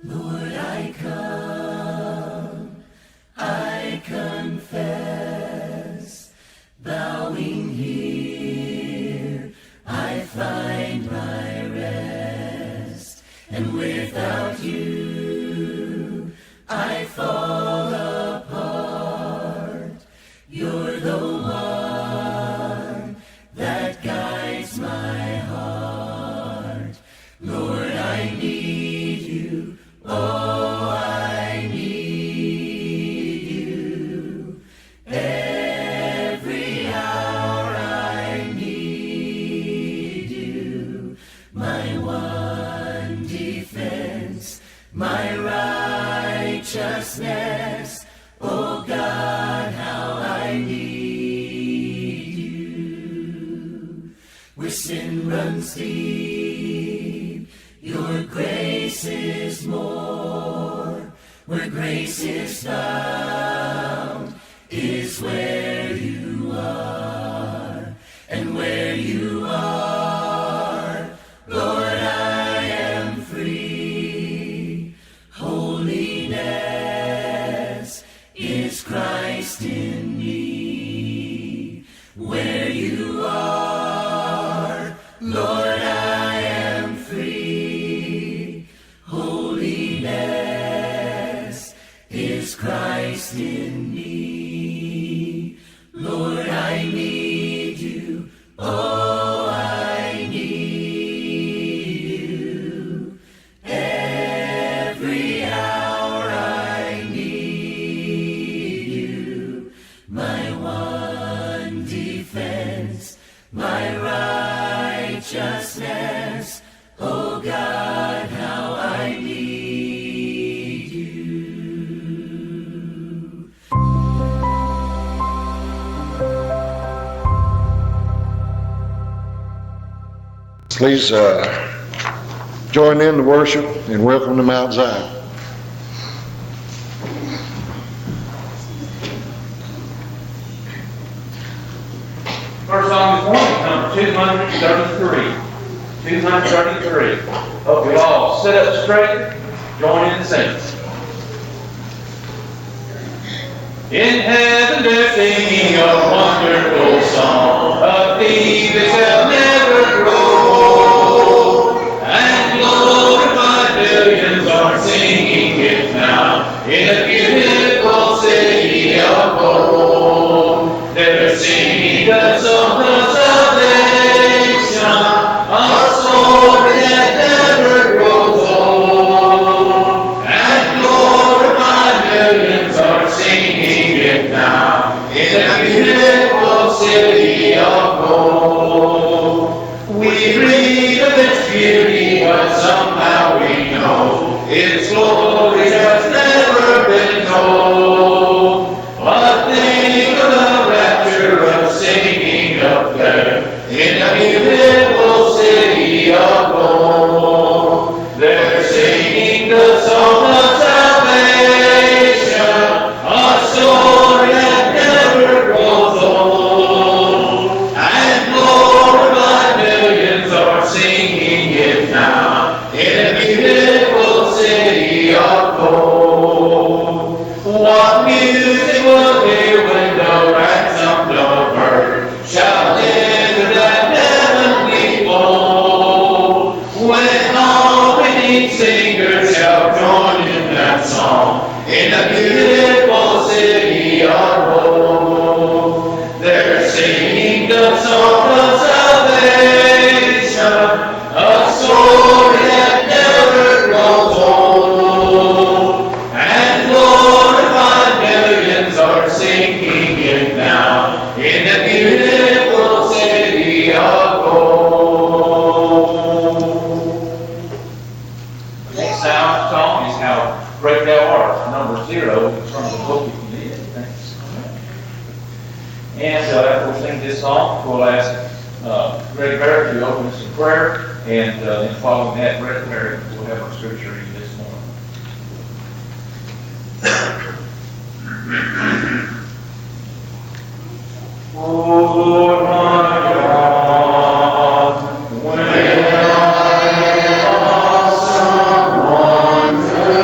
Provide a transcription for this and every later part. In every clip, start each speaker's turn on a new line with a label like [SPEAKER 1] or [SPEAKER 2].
[SPEAKER 1] Lord, I come, I confess, bowing here, I find my rest, and without you, I fall apart. You're the one that guides my heart. Lord, I need you. Oh, I need you. Every hour I need you. My one defense, my righteousness. Oh God, how I need you. Where sin runs deep, your grace is more. Where grace is found is where you are. And where you are, Lord, I am free. Holiness is Christ in me. Where you are, Lord, I am free. Holiness is Christ in me. Lord, I need you. Oh, I need you. Every hour I need you. My one defense, my righteousness. Oh God, how I need you.
[SPEAKER 2] Please join in the worship and welcome to Mount Zion.
[SPEAKER 3] First song this morning, number 233. 233. Hope you all sit up straight, join in the singing. In heaven they're singing a wonderful song of thee that shall never grow, and glorified millions are singing it now in a beautiful city of gold. They're singing the song of salvation, a story that never grows old, and glorified millions are singing it now in a beautiful city of gold. We read of its beauty, but somehow we know its glory has never been told. But think of the rapture of singing up there in a beautiful city of gold. They're singing the song of salvation, a story that never grows old, and glorified millions are singing it now in a beautiful city of gold. What music will hear when the ransomed of earth shall enter that heavenly fold, when all winning singers shall join in that song in a beautiful city of gold. They're singing the song of salvation, a story that never grows old, and glorified millions are singing it now in the beautiful city of gold. The next song is How Great Thou Art, number 0 from the book if you need it. Thanks. And after we sing this song, we'll ask Greg Barrett to open us in prayer, and then following that, Brett Perry will have our scripture reading this morning. Oh Lord my God, when I awesome wonder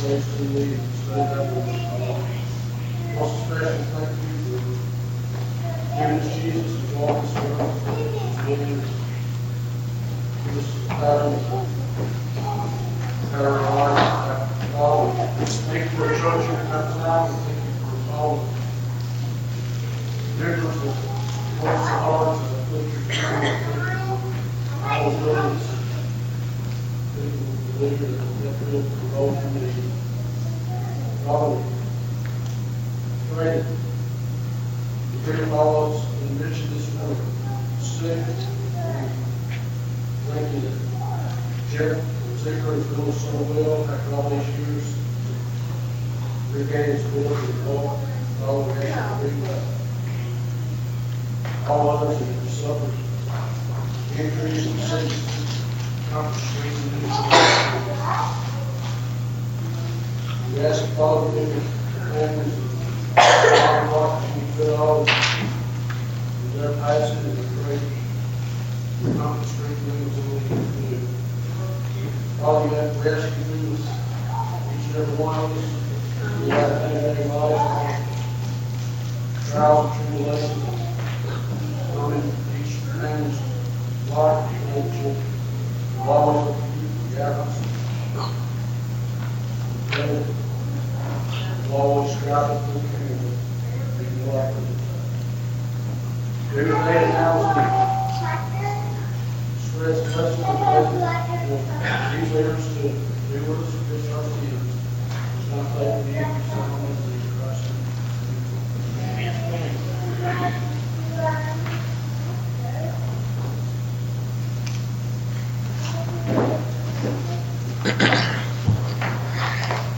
[SPEAKER 4] grace to me and stay that way. Most especially thank you for giving us Jesus and walking us around, living, give us the pattern of our lives. Thank you for a church here at that time, and thank you for all the members that work so hard to put your family, thank you for all the brothers, people who live here that build the road for me. Father, pray that you bring all of us in the midst of this morning sick, and thank you that Jeff in particular is doing so well after all these years. Regain his ability to walk, all the way to bring all others that have suffered injuries and sickness, comfort, strength, and we ask the Father to give families and all you fill all with their passion and their great comfort, strength, and what we can do. Father, you have to rescue us, each and every one of us. We have any life, trials and tribulations, come in each family's life, and children. We'll always look to you for guidance. We'll always strive to the kingdom, be like them. Every day and hour, spread the blessing and blessing for these leaders to be with us and fix our sins. Not like the Son of Christ.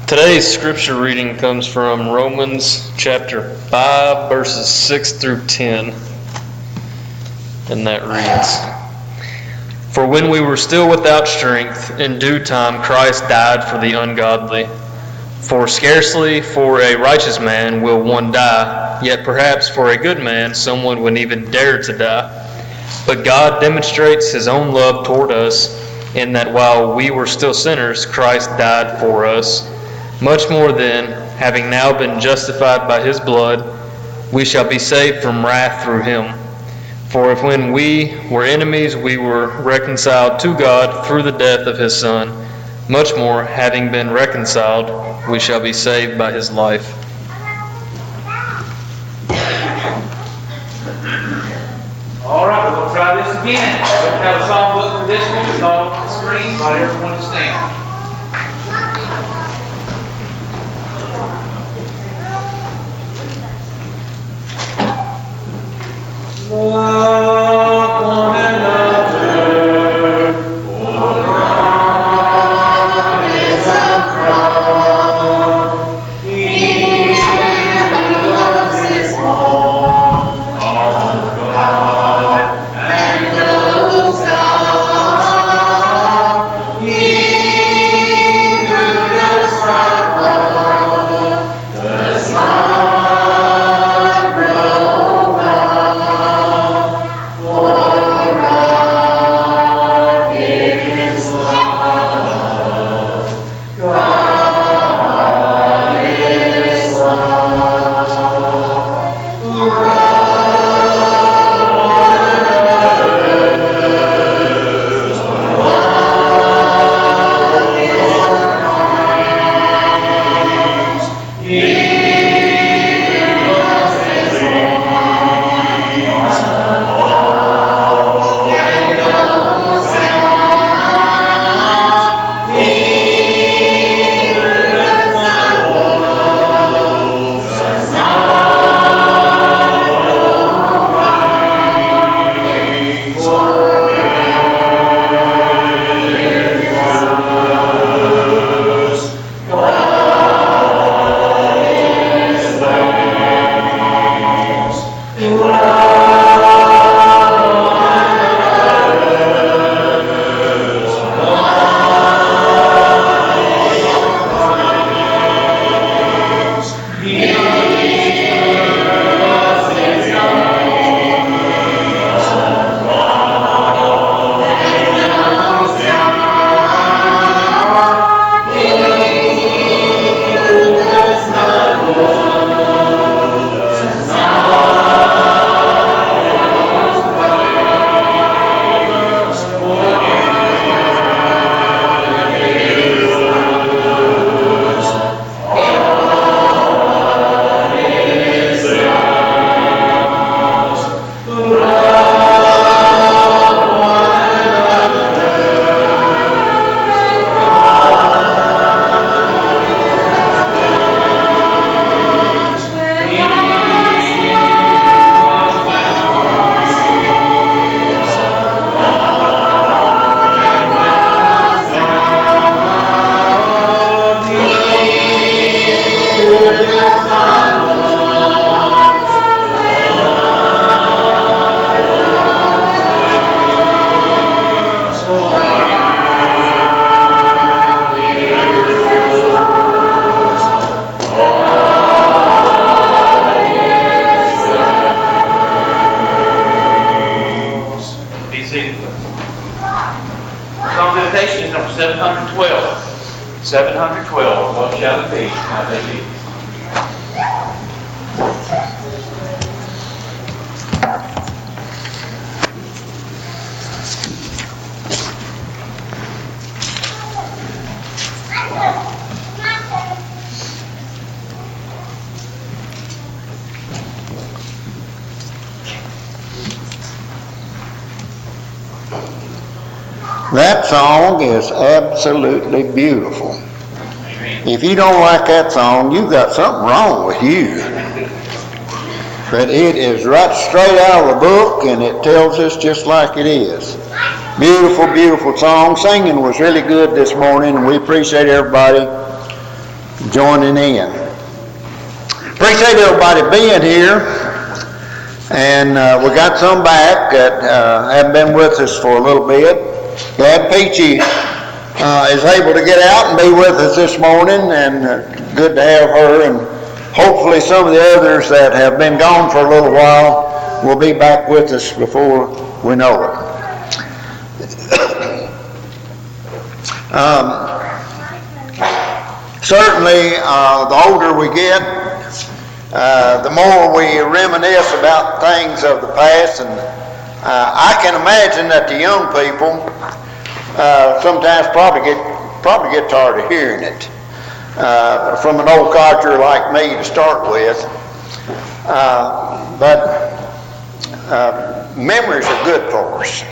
[SPEAKER 5] Today's scripture reading comes from Romans chapter 5, verses 6 through 10. And that reads, "For when we were still without strength, in due time Christ died for the ungodly. For scarcely for a righteous man will one die, yet perhaps for a good man someone would even dare to die. But God demonstrates His own love toward us, in that while we were still sinners, Christ died for us. Much more then, having now been justified by His blood, we shall be saved from wrath through Him. For if when we were enemies we were reconciled to God through the death of His Son, much more, having been reconciled, we shall be saved by His life."
[SPEAKER 3] All right, we're going to try this again. We'll have a song book for this one. It's all on the screen. Invite everyone to stand. Love one another, for God is abroad. He loves His own, all God and knows God. He who does not love does not know God, for seated. Song dedication is number 712. 712, what shall it be? How they be?
[SPEAKER 6] That song is absolutely beautiful. If you don't like that song, you've got something wrong with you. But it is right straight out of the book, and it tells us just like it is. Beautiful, beautiful song. Singing was really good this morning, and we appreciate everybody joining in. Appreciate everybody being here. And we got some back that haven't been with us for a little bit. Glad Peachy is able to get out and be with us this morning, and good to have her. And hopefully some of the others that have been gone for a little while will be back with us before we know it. Certainly, the older we get, the more we reminisce about things of the past, and I can imagine that the young people sometimes probably get tired of hearing it from an old codger like me to start with. But memories are good for us.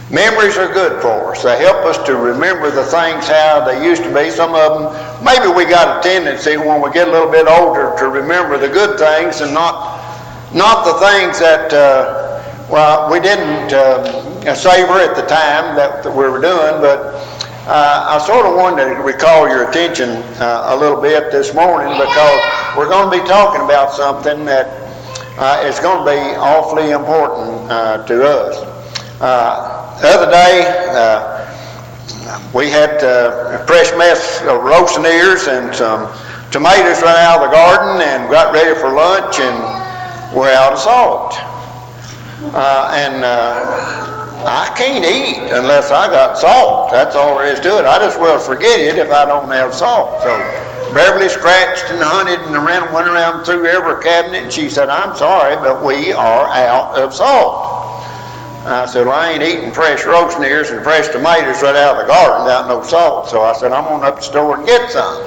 [SPEAKER 6] Memories are good for us. They help us to remember the things how they used to be. Some of them, maybe we got a tendency when we get a little bit older to remember the good things and not the things that we didn't savor at the time that we were doing. But I sort of wanted to recall your attention a little bit this morning, because we're going to be talking about something that is going to be awfully important to us. The other day, we had a fresh mess of roasting ears and some tomatoes right out of the garden, and got ready for lunch, and we're out of salt. I can't eat unless I got salt. That's all there is to it. I just will forget it if I don't have salt. So Beverly scratched and hunted and went around through every cabinet, and she said, "I'm sorry, but we are out of salt." I said, "Well, I ain't eating fresh roasting ears and fresh tomatoes right out of the garden without no salt." So I said, "I'm going up to the store and get some."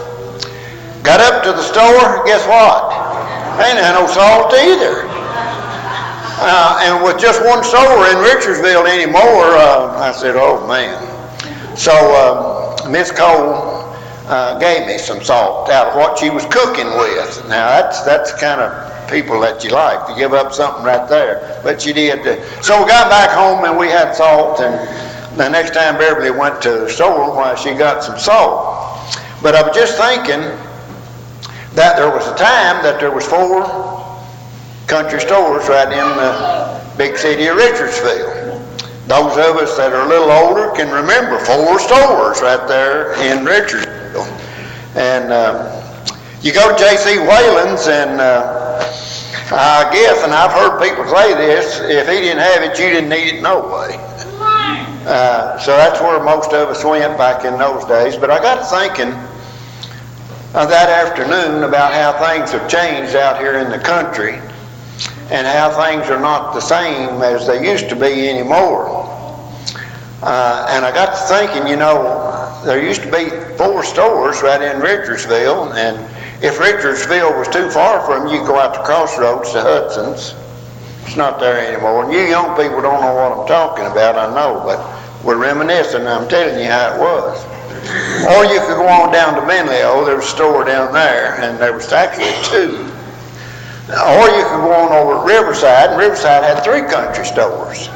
[SPEAKER 6] Got up to the store, guess what? Ain't had no salt either. And with just one store in Richardsville anymore, I said, "Oh man." So Miss Cole gave me some salt out of what she was cooking with. Now that's the kind of people that you like to give up something right there, but she did. So we got back home and we had salt, and the next time Beverly went to the store, she got some salt. But I was just thinking that there was a time that there was 4 country stores right in the big city of Richardsville. Those of us that are a little older can remember 4 stores right there in Richardsville. And you go to J.C. Whalen's, and I guess, and I've heard people say this, if he didn't have it, you didn't need it no way. So that's where most of us went back in those days. But I got to thinking that afternoon about how things have changed out here in the country, and how things are not the same as they used to be anymore. And I got to thinking, there used to be 4 stores right in Richardsville, and if Richardsville was too far from you, go out to Crossroads to Hudson's. It's not there anymore. And you young people don't know what I'm talking about, I know, but we're reminiscing, I'm telling you how it was. Or you could go on down to Benleo, there was a store down there, and there was actually 2. Or you could go on over at Riverside, and Riverside had 3 country stores.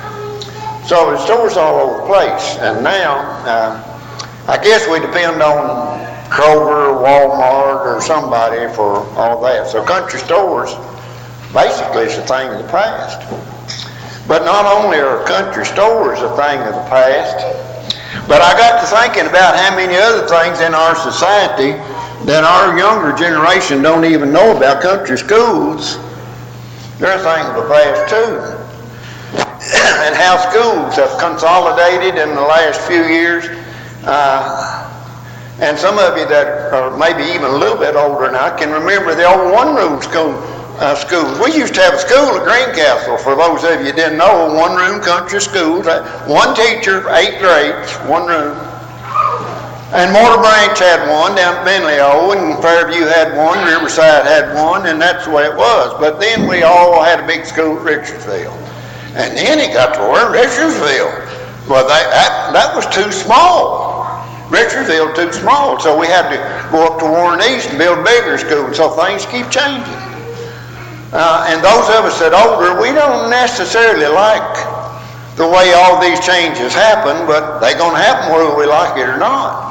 [SPEAKER 6] So the stores all over the place. And now, I guess we depend on Kroger, Walmart, or somebody for all that. So country stores basically is a thing of the past. But not only are country stores a thing of the past, but I got to thinking about how many other things in our society that our younger generation don't even know about. Country schools, they're a thing of the past too. and how schools have consolidated in the last few years. And some of you that are maybe even a little bit older now can remember the old one-room schools. We used to have a school at Greencastle, for those of you who didn't know, a one-room country school. One teacher, 8 grades, one room. And Mortar Branch had one down at Benleo, and Fairview had one, Riverside had one, and that's the way it was. But then we all had a big school at Richardsville. And then it got to where Richardsville. Well, that was too small. Richardsville too small, so we had to go up to Warren East and build a bigger school, so things keep changing. And those of us that are older, we don't necessarily like the way all these changes happen, but they're going to happen whether we like it or not.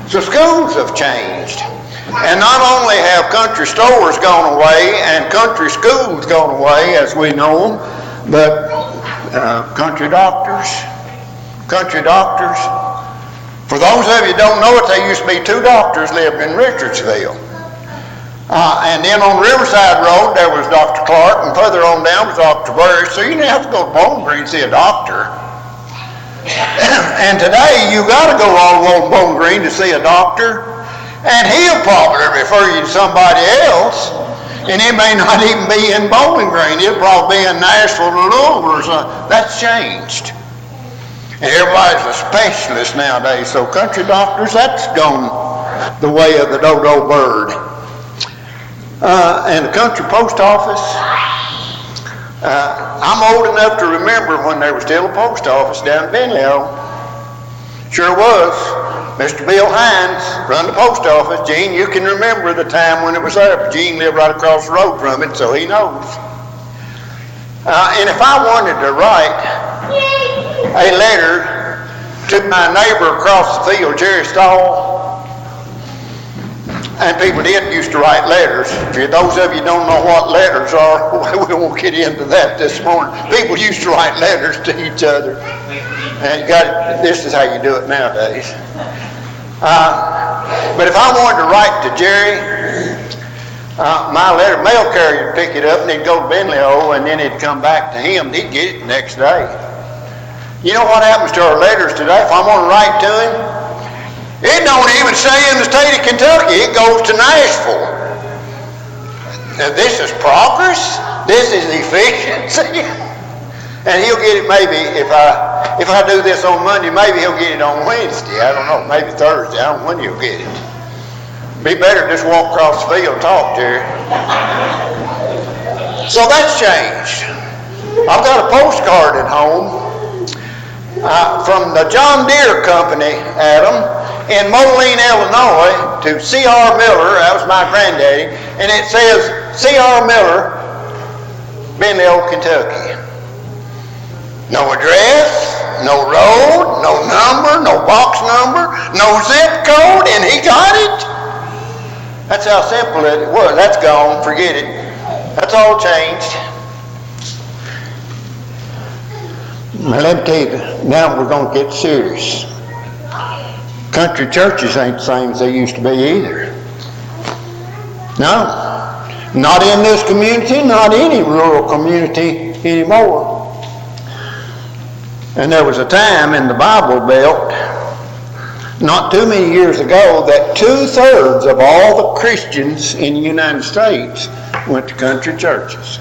[SPEAKER 6] So schools have changed. And not only have country stores gone away and country schools gone away as we know them, but country doctors. For those of you who don't know it, there used to be 2 doctors lived in Richardsville. And then on Riverside Road, there was Dr. Clark, and further on down was Dr. Burris, so you didn't have to go to Bowling Green to see a doctor. And today, you got to go all the way to Bowling Green to see a doctor, and he'll probably refer you to somebody else, and it may not even be in Bowling Green. It'll probably be in Nashville or Louisville or something. That's changed. And everybody's a specialist nowadays, so country doctors, that's gone the way of the dodo bird. And the country post office, I'm old enough to remember when there was still a post office down in Benleo. Sure was. Mr. Bill Hines run the post office. Gene, you can remember the time when it was there, but Gene lived right across the road from it, so he knows. And if I wanted to write a letter to my neighbor across the field, Jerry Stahl, and people did used to write letters. For those of you who don't know what letters are, we won't get into that this morning. People used to write letters to each other. And this is how you do it nowadays. But if I wanted to write to Jerry, my mail carrier would pick it up and he'd go to Benleo and then it'd come back to him and he'd get it the next day. You know what happens to our letters today? If I want to write to him, it don't even say in the state of Kentucky. It goes to Nashville. Now, this is progress. This is efficiency. And he'll get it maybe if I do this on Monday, maybe he'll get it on Wednesday. I don't know. Maybe Thursday. I don't know when he'll get it. Be better just walk across the field and talk, Jerry. So that's changed. I've got a postcard at home from the John Deere Company, Adam, in Moline, Illinois, to C.R. Miller. That was my granddaddy. And it says, C.R. Miller, Benleo, Kentucky. No address, no road, no number, no box number, no zip code, and he got it. That's how simple it was. That's gone. Forget it. That's all changed. Now let me tell you, now we're going to get serious. Country churches ain't the same as they used to be either. No, not in this community, not any rural community anymore. And there was a time in the Bible Belt, not too many years ago, that 2/3 of all the Christians in the United States went to country churches.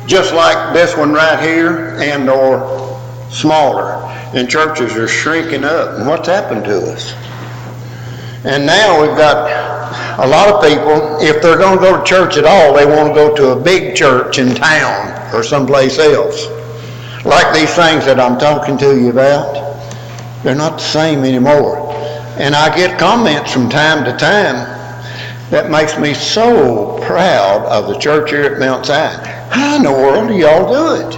[SPEAKER 6] Just like this one right here and or smaller. And churches are shrinking up. And what's happened to us? And now we've got a lot of people, if they're going to go to church at all, they want to go to a big church in town or someplace else. Like these things that I'm talking to you about, they're not the same anymore. And I get comments from time to time that makes me so proud of the church here at Mount Zion. How in the world do y'all do it?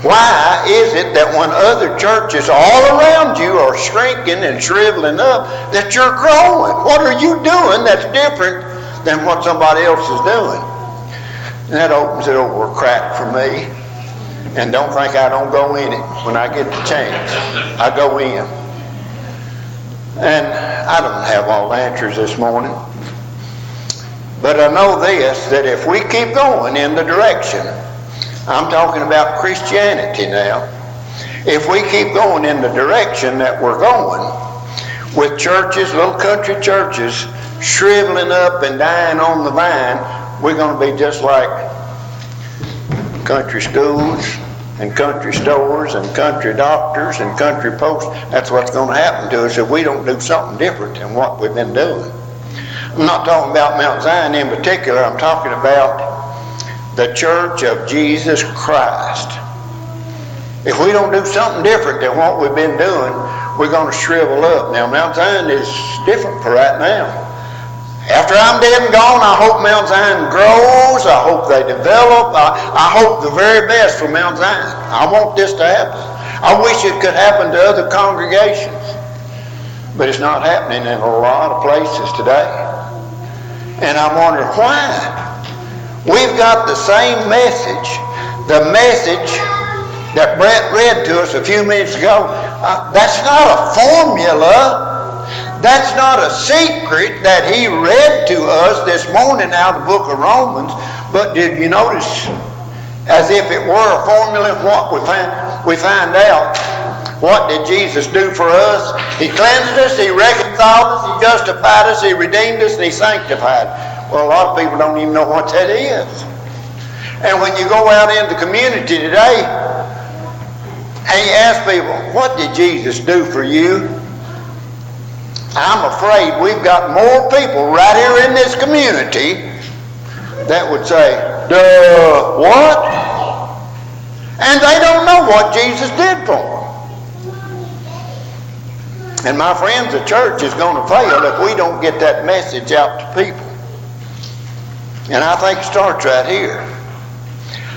[SPEAKER 6] Why is it that when other churches all around you are shrinking and shriveling up, that you're growing? What are you doing that's different than what somebody else is doing? And that opens it over a crack for me. And don't think I don't go in it when I get the chance. I go in. And I don't have all the answers this morning. But I know this, that if we keep going in the direction I'm talking about Christianity now. If we keep going in the direction that we're going, with churches, little country churches, shriveling up and dying on the vine, we're going to be just like country schools and country stores and country doctors and country posts. That's what's going to happen to us if we don't do something different than what we've been doing. I'm not talking about Mount Zion in particular. I'm talking about the Church of Jesus Christ. If we don't do something different than what we've been doing, we're going to shrivel up. Now, Mount Zion is different for right now. After I'm dead and gone, I hope Mount Zion grows. I hope they develop. I hope the very best for Mount Zion. I want this to happen. I wish it could happen to other congregations. But it's not happening in a lot of places today. And I wonder why. We've got the same message. The message that Brett read to us a few minutes ago. That's not a formula. That's not a secret that he read to us this morning out of the book of Romans. But did you notice, as if it were a formula, what we find out? What did Jesus do for us? He cleansed us, he reconciled us, he justified us, he redeemed us, and he sanctified. Well, a lot of people don't even know what that is. And when you go out in the community today, and you ask people, what did Jesus do for you? I'm afraid we've got more people right here in this community that would say, duh, what? And they don't know what Jesus did for them. And my friends, the church is going to fail if we don't get that message out to people. And I think it starts right here.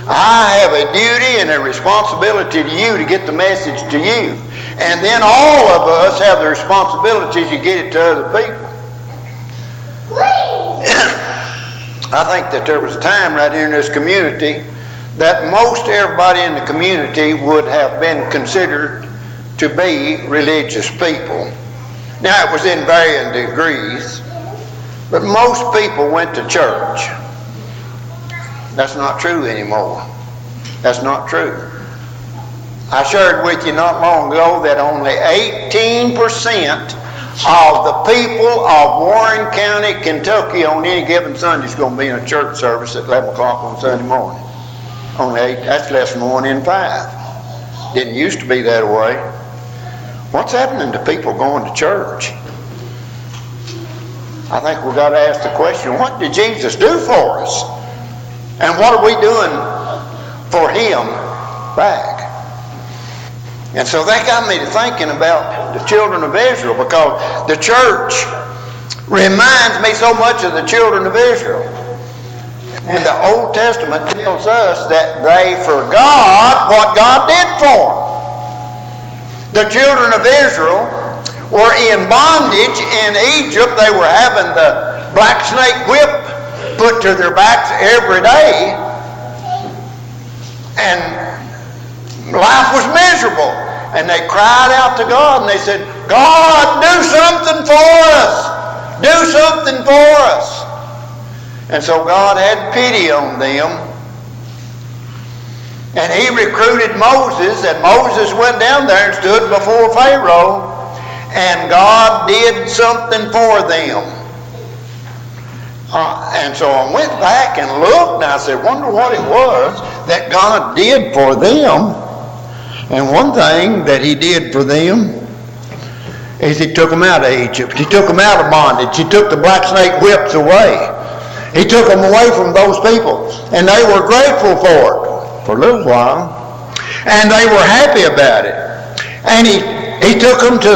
[SPEAKER 6] I have a duty and a responsibility to you to get the message to you. And then all of us have the responsibility to get it to other people. I think that there was a time right here in this community that most everybody in the community would have been considered to be religious people. Now, it was in varying degrees, but most people went to church. That's not true anymore. That's not true. I shared with you not long ago that only 18% of the people of Warren County, Kentucky on any given Sunday is going to be in a church service at 11 o'clock on Sunday morning. Only 8, that's less than 1 in 5. Didn't used to be that way. What's happening to people going to church? I think we've got to ask the question, what did Jesus do for us? And what are we doing for him back? And so that got me to thinking about the children of Israel, because the church reminds me so much of the children of Israel. And the Old Testament tells us that they forgot what God did for them. The children of Israel were in bondage in Egypt. They were having the black snake whip put to their backs every day. And life was miserable. And they cried out to God and they said, God, do something for us. Do something for us. And so God had pity on them. And he recruited Moses, and Moses went down there and stood before Pharaoh, and God did something for them. And so I went back and looked, and I said, wonder what it was that God did for them. And one thing that he did for them is he took them out of Egypt. He took them out of bondage. He took the black snake whips away. He took them away from those people. And they were grateful for it for a little while. And they were happy about it. And he took them to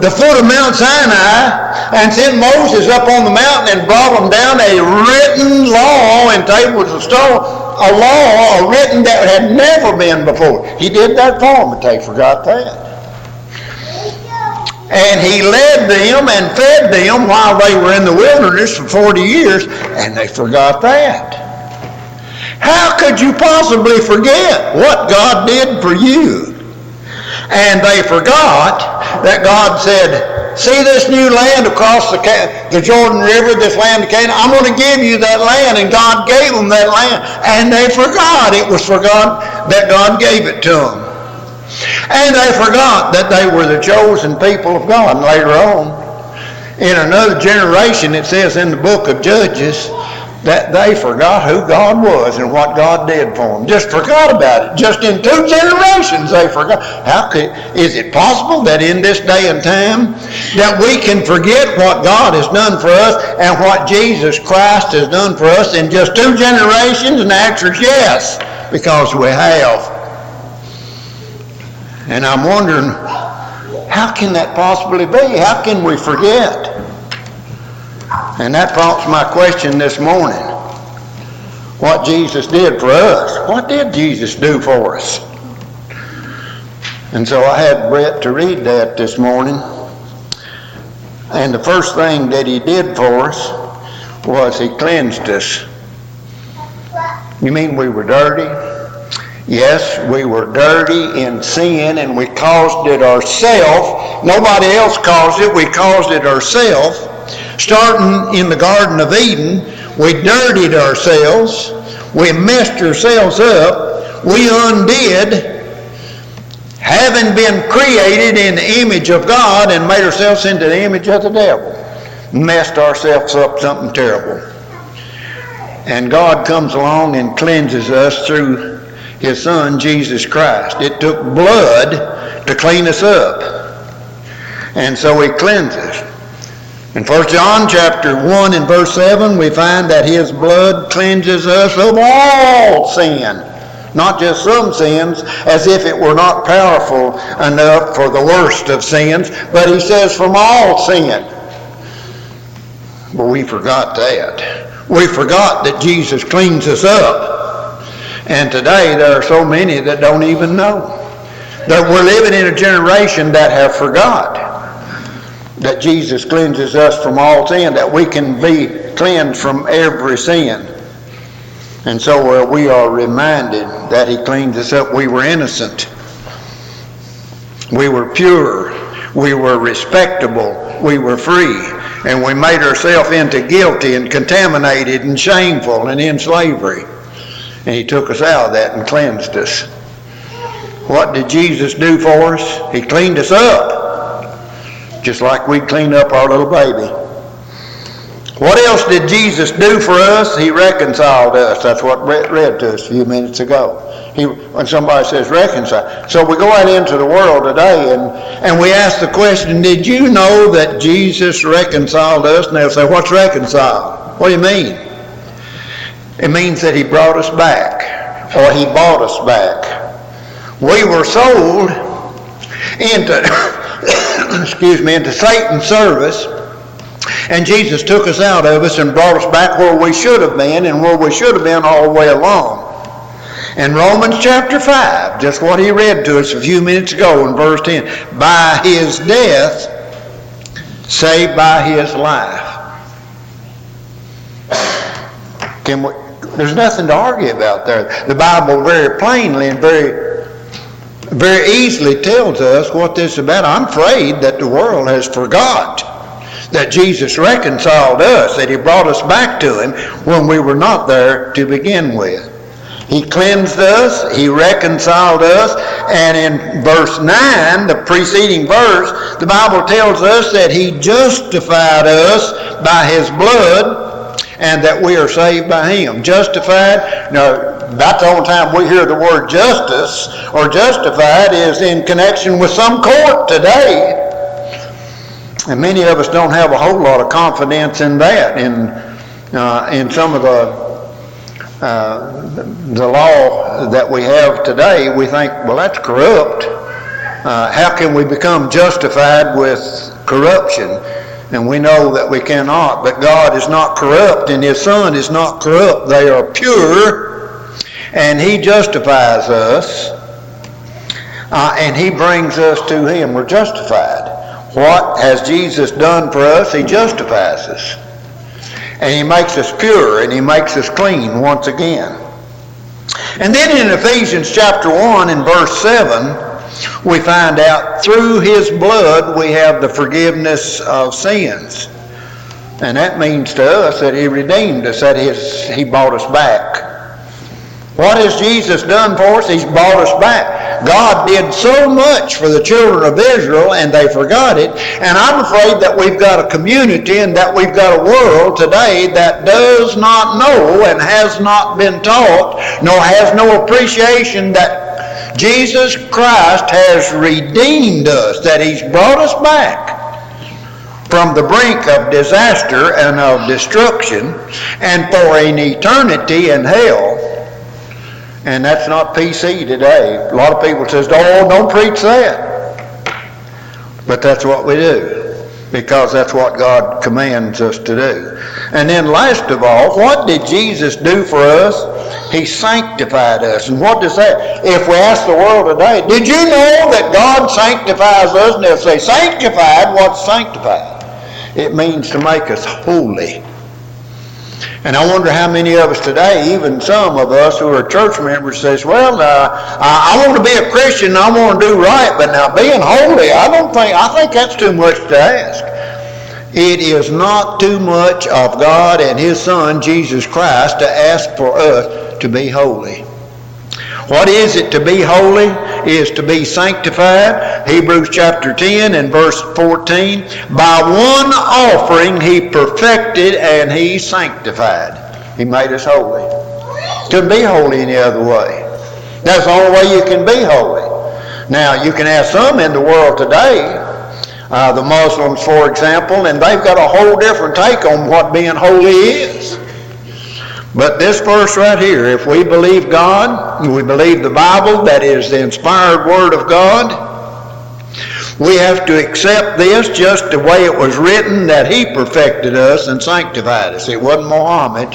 [SPEAKER 6] the foot of Mount Sinai and sent Moses up on the mountain and brought them down a written law and tables of stone. A law written that had never been before. He did that for them, but they forgot that. And he led them and fed them while they were in the wilderness for 40 years, and they forgot that. How could you possibly forget what God did for you? And they forgot that God said, see this new land across the Jordan River, this land of Canaan? I'm going to give you that land. And God gave them that land. And they forgot. It was forgotten that God gave it to them. And they forgot that they were the chosen people of God. And later on, in another generation, it says in the book of Judges, that they forgot who God was and what God did for them. Just forgot about it. Just in 2 generations they forgot. Is it possible that in this day and time that we can forget what God has done for us and what Jesus Christ has done for us in just 2 generations? And the answer is yes, because we have. And I'm wondering, how can that possibly be? How can we forget? And that prompts my question this morning. What Jesus did for us. What did Jesus do for us? And so I had Brett to read that this morning. And the first thing that he did for us was he cleansed us. You mean we were dirty? Yes, we were dirty in sin, and we caused it ourselves. Nobody else caused it. We caused it ourselves. Starting in the Garden of Eden, we dirtied ourselves. We messed ourselves up. We undid, having been created in the image of God, and made ourselves into the image of the devil. Messed ourselves up something terrible. And God comes along and cleanses us through His Son, Jesus Christ. It took blood to clean us up. And so He cleanses. In 1 John chapter 1 and verse 7, we find that His blood cleanses us of all sin. Not just some sins, as if it were not powerful enough for the worst of sins, but He says from all sin. But we forgot that. We forgot that Jesus cleans us up. And today there are so many that don't even know. That we're living in a generation that have forgot that Jesus cleanses us from all sin, that we can be cleansed from every sin. And so we are reminded that He cleans us up. We were innocent. We were pure. We were respectable. We were free. And we made ourselves into guilty and contaminated and shameful and in slavery. And He took us out of that and cleansed us. What did Jesus do for us? He cleaned us up. Just like we clean up our little baby. What else did Jesus do for us? He reconciled us. That's what Brett read to us a few minutes ago. When somebody says reconcile. So we go out into the world today and we ask the question, did you know that Jesus reconciled us? And they'll say, what's reconciled? What do you mean? It means that He brought us back, or He bought us back. We were sold into into Satan's service, and Jesus took us out of us and brought us back where we should have been, and where we should have been all the way along. In Romans chapter 5, just what he read to us a few minutes ago in verse 10, by His death, saved by His life. There's nothing to argue about there. The Bible very plainly and very easily tells us what this is about. I'm afraid that the world has forgot that Jesus reconciled us, that He brought us back to Him when we were not there to begin with. He cleansed us, He reconciled us, and in verse 9, the preceding verse, the Bible tells us that He justified us by His blood, and that we are saved by Him. Justified, now about the only time we hear the word justice or justified is in connection with some court today. And many of us don't have a whole lot of confidence in that. In some of the law that we have today, we think, well, that's corrupt. How can we become justified with corruption? And we know that we cannot. But God is not corrupt, and His Son is not corrupt. They are pure, and He justifies us, and He brings us to Him. We're justified. What has Jesus done for us? He justifies us. And He makes us pure, and He makes us clean once again. And then in Ephesians chapter 1 and verse 7, we find out through his blood we have the forgiveness of sins. And that means to us that he redeemed us, that he bought us back. What has Jesus done for us? He's bought us back. God did so much for the children of Israel and they forgot it. And I'm afraid that we've got a community and that we've got a world today that does not know and has not been taught, nor has no appreciation that Jesus Christ has redeemed us, that he's brought us back from the brink of disaster and of destruction and for an eternity in hell. And that's not PC today. A lot of people says, oh, don't preach that. But that's what we do, because that's what God commands us to do. And then last of all, what did Jesus do for us? He sanctified us. And what does that? If we ask the world today, did you know that God sanctifies us? And they'll say, sanctified? What's sanctified? It means to make us holy. And I wonder how many of us today, even some of us who are church members, says, well, I want to be a Christian, I want to do right, but now being holy, I think that's too much to ask. It is not too much of God and his Son, Jesus Christ, to ask for us to be holy. What is it to be holy? Is to be sanctified. Hebrews chapter 10 and verse 14. By one offering he perfected and he sanctified. He made us holy. Couldn't be holy any other way. That's the only way you can be holy. Now, you can have some in the world today, the Muslims, for example, and they've got a whole different take on what being holy is. But this verse right here, if we believe God, we believe the Bible, that is the inspired Word of God, we have to accept this just the way it was written, that he perfected us and sanctified us. It wasn't Muhammad.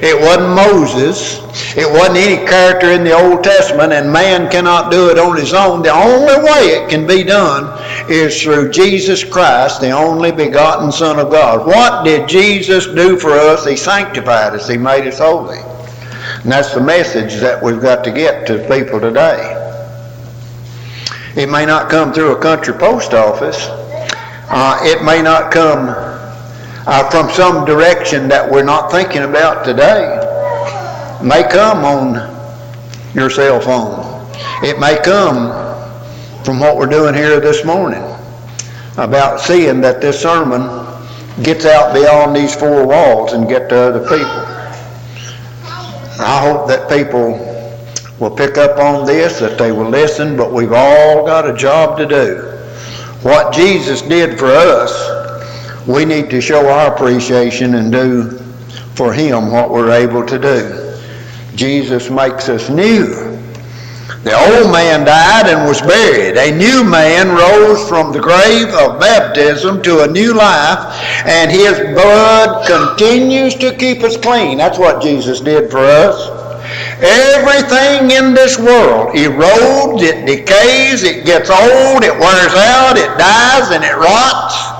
[SPEAKER 6] It wasn't Moses. It wasn't any character in the Old Testament, and man cannot do it on his own. The only way it can be done is through Jesus Christ, the only begotten Son of God. What did Jesus do for us? He sanctified us. He made us holy. And that's the message that we've got to get to people today. It may not come through a country post office. It may not come from some direction that we're not thinking about today. It may come on your cell phone. It may come from what we're doing here this morning, about seeing that this sermon gets out beyond these four walls and get to other people. I hope that people will pick up on this, that they will listen, but we've all got a job to do. What Jesus did for us, we need to show our appreciation and do for him what we're able to do. Jesus makes us new. The old man died and was buried. A new man rose from the grave of baptism to a new life, and his blood continues to keep us clean. That's what Jesus did for us. Everything in this world erodes, it decays, it gets old, it wears out, it dies, and it rots.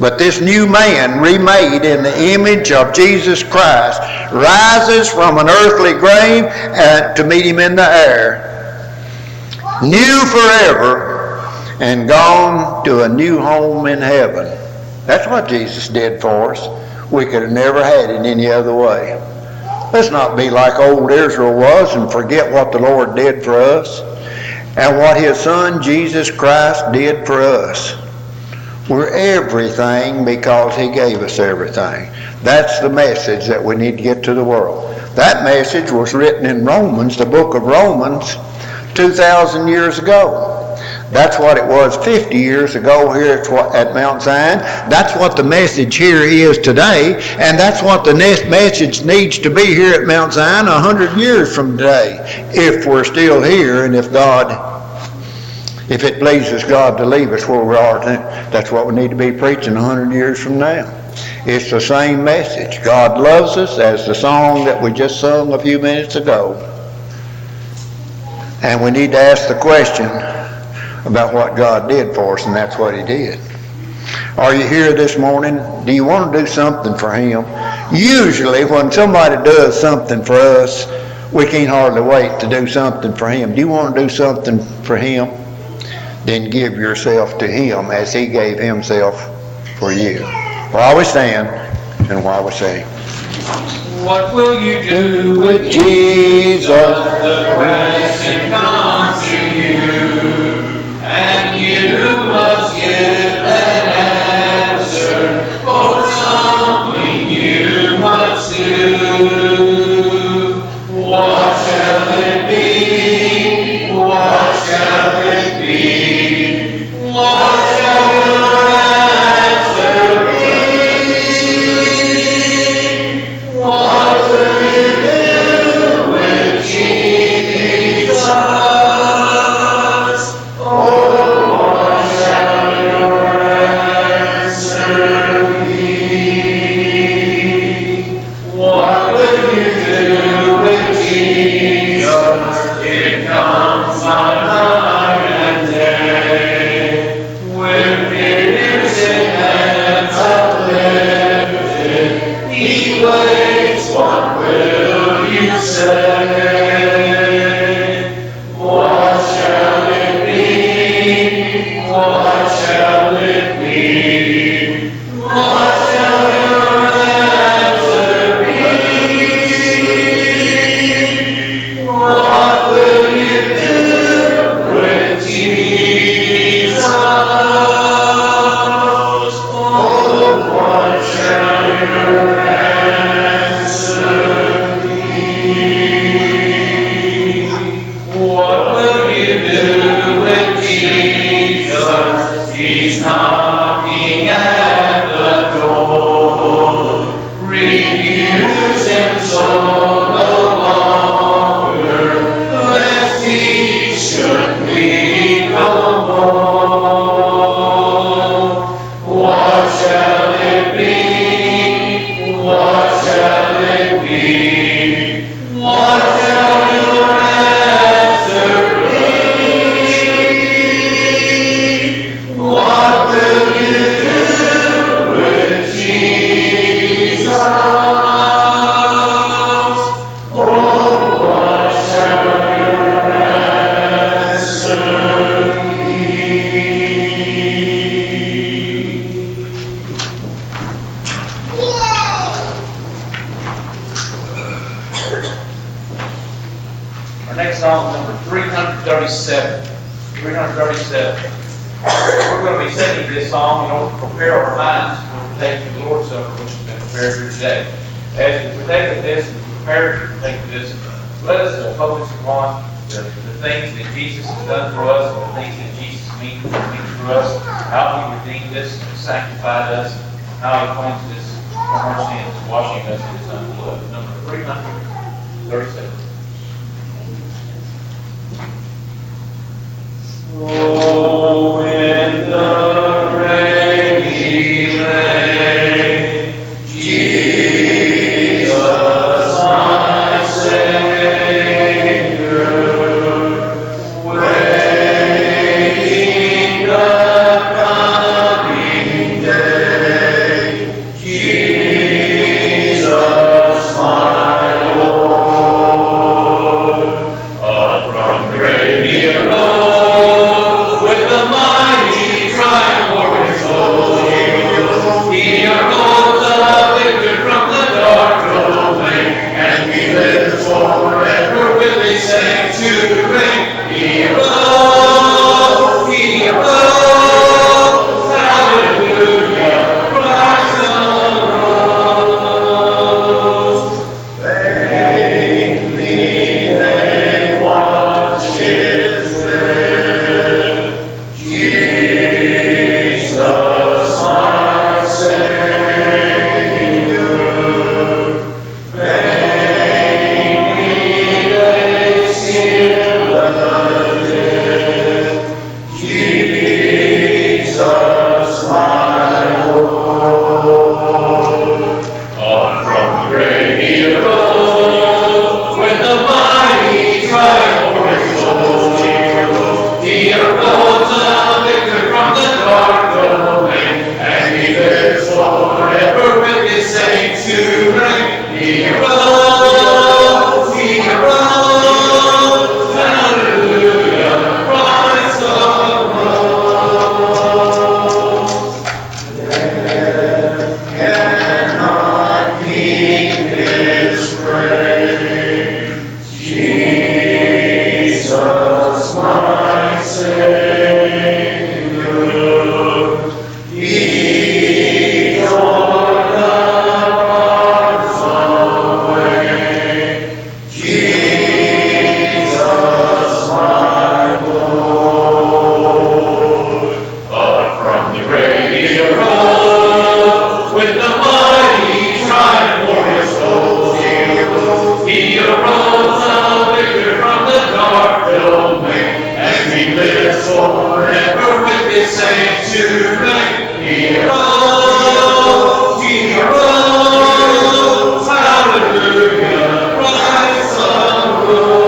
[SPEAKER 6] But this new man, remade in the image of Jesus Christ, rises from an earthly grave to meet him in the air. New forever and gone to a new home in heaven. That's what Jesus did for us. We could have never had it any other way. Let's not be like old Israel was and forget what the Lord did for us and what his Son Jesus Christ did for us. We're everything because he gave us everything. That's the message that we need to get to the world. That message was written in Romans, the book of Romans, 2,000 years ago. That's what it was 50 years ago here at Mount Zion. That's what the message here is today, and that's what the next message needs to be here at Mount Zion 100 years from today, if we're still here and if it pleases God to leave us where we are. That's what we need to be preaching 100 years from now. It's the same message. God loves us, as the song that we just sung a few minutes ago. And we need to ask the question about what God did for us, and that's what he did. Are you here this morning? Do you want to do something for him? Usually when somebody does something for us, we can't hardly wait to do something for him. Do you want to do something for him? Then give yourself to him as he gave himself for you. While we stand and while we sing.
[SPEAKER 3] What will you do
[SPEAKER 6] With Jesus,
[SPEAKER 3] the question comes to you, and you must give an answer for something you must do. What shall it be? What shall it be? What shall your answer be? What will you do with Jesus? Oh, what shall your answer be? What will you do with Jesus? It comes on night and day, with piercing hands uplifted, he waits. What will you say? What shall it be? What shall it be? What shall your answer be? What will you do with Jesus? Oh, what shall your answer be? What will you do with Jesus? He's knocking at the door. Refuse him so no longer, lest he should be no more. What shall it be? What shall it be? What shall your answer be? What will you do with Jesus? Oh, what shall your answer be? Our next song is number 337. 337. We're going to be singing this song in order to prepare our minds for taking the Lord's Supper, which has been prepared here today. As we partake of this and prepare to partake of this, let us focus upon the things that Jesus has done for us, and the things that Jesus means for us, how He redeemed us, sanctified us, how He cleansed us from our sins, washing us in His own blood. Number 337. Oh, in the rain He lay, Jesus, my Savior, waiting the coming day. Jesus, my Lord, up from grave He arose. tonight. He arose, hallelujah, Christ arose.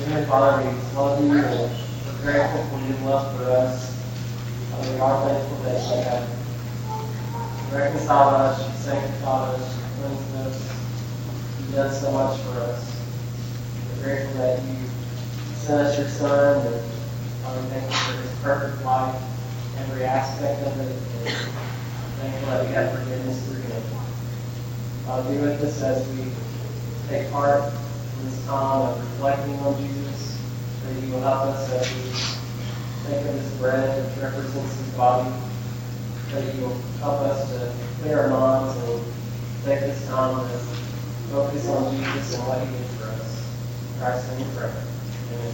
[SPEAKER 7] Dear Father, we love you and we're grateful for your love for us. We are thankful that you have reconciled us, you sanctified us, you cleansed us. You've done so much for us. We're grateful that you sent us your Son, and we thank you for his perfect life, every aspect of it. And thankful that we have forgiveness through him. Be with us as we take part in this time of reflecting on Jesus, that you will help us as we think of this bread which represents his body, that you will help us to clear our minds and take this time to focus on Jesus and what he did for us. In Christ's name we pray. Amen.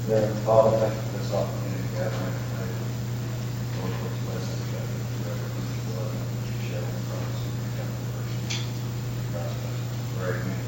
[SPEAKER 8] Dear Father, thank you for this opportunity to gather today. Lord, for this blessing together, forever in the blood that you shed on the cross, and you come to mercy. Christ, I pray, amen.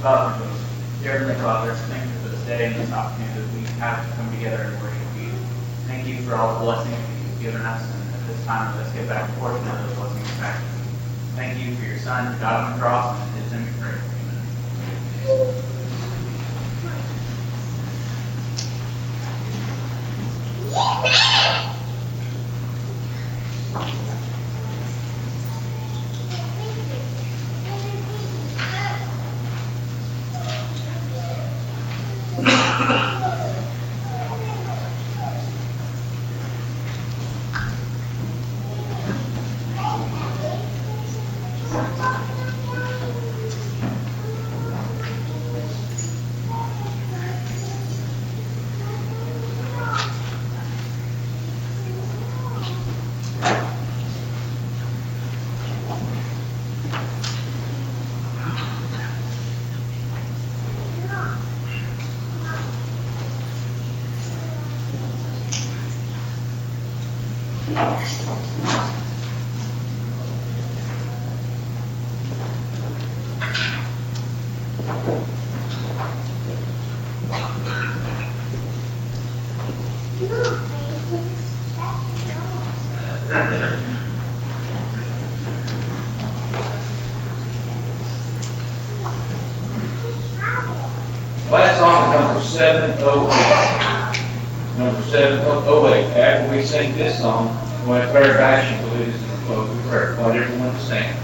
[SPEAKER 9] Father, dear Heavenly Father, thank you for this day and this opportunity that we have to come together and worship you. Thank you for all the blessings that you've given us, and at this time, let's get back a portion of those blessings back to you. Thank you for your Son, who died on the cross, and in his name we pray. Amen.
[SPEAKER 3] Last song is number 708. Number 708. After we sing this song, we want to prayer of action to lead us in the close of prayer. I want everyone to stand.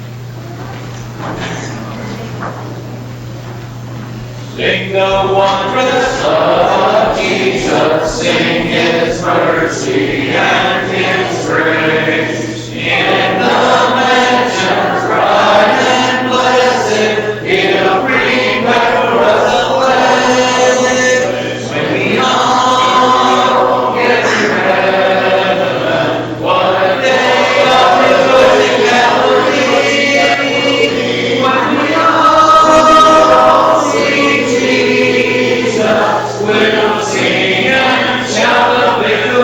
[SPEAKER 3] Sing the wondrous of Jesus, sing His mercy and His grace. In the mansions bright and blessed, He'll prepare us a place. When we all get to heaven, what a day of rejoicing that will be. When we all see Jesus, we'll sing and shout the victory.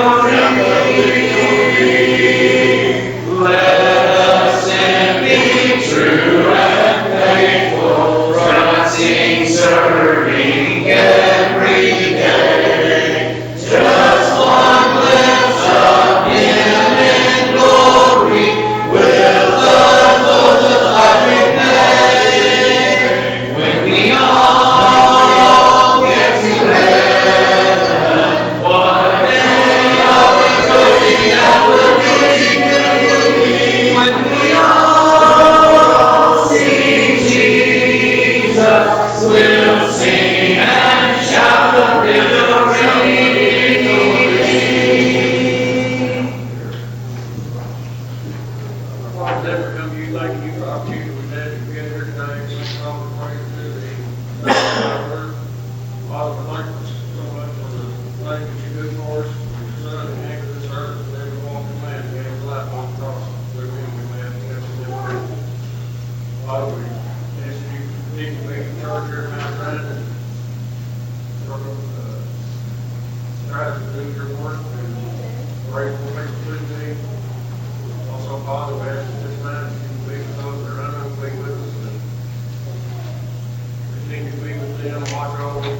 [SPEAKER 3] Let us then be true and faithful, trusting, serving every day. Just one glimpse of Him in glory will the close of life repay. When we all get to heaven, what a day of rejoicing that will be. When we all see Jesus, we'll sing and shout the victory.
[SPEAKER 4] Lord, never come to you, thank you for the opportunity we had to get here today, and sing all the praise to thee. Father, thank you so much for the things that you do for us, for your Son, and anchor this earth, and every walking man, and every life on the cross, through him we may have the never. Father, we ask you to continue to be in charge here at Mount Brandon, try to do your work, and pray for what you do thee. Also, Father, we ask that this man can be with those that are unknown, be with us, and continue to be with them, watch over them,